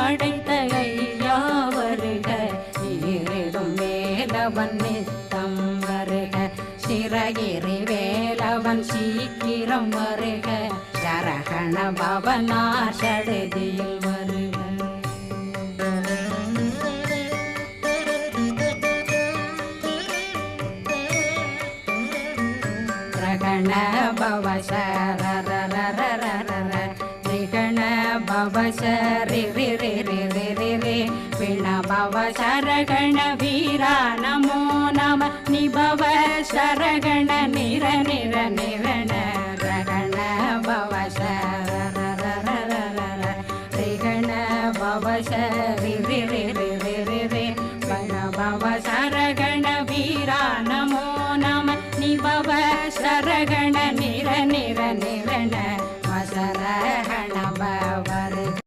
படைத்த ஐயா வருக, ஈரிடும் வேலவன் நித்தம் வருக, சிறகிரி வேலவன் சீக்கிரம் வருக, சரகண பவனார் சடுதியில் வருக. ரகண பவ சரரரரரர ரிகண பவ சரி ரி ரி ரி ரி ரி ரி விண பவ சரகண வீரா நமோ நம நிபவ சரகண நிர நிர நிரண ரகண பவ சரரரரர ரிகண பவ சரி ரி ரி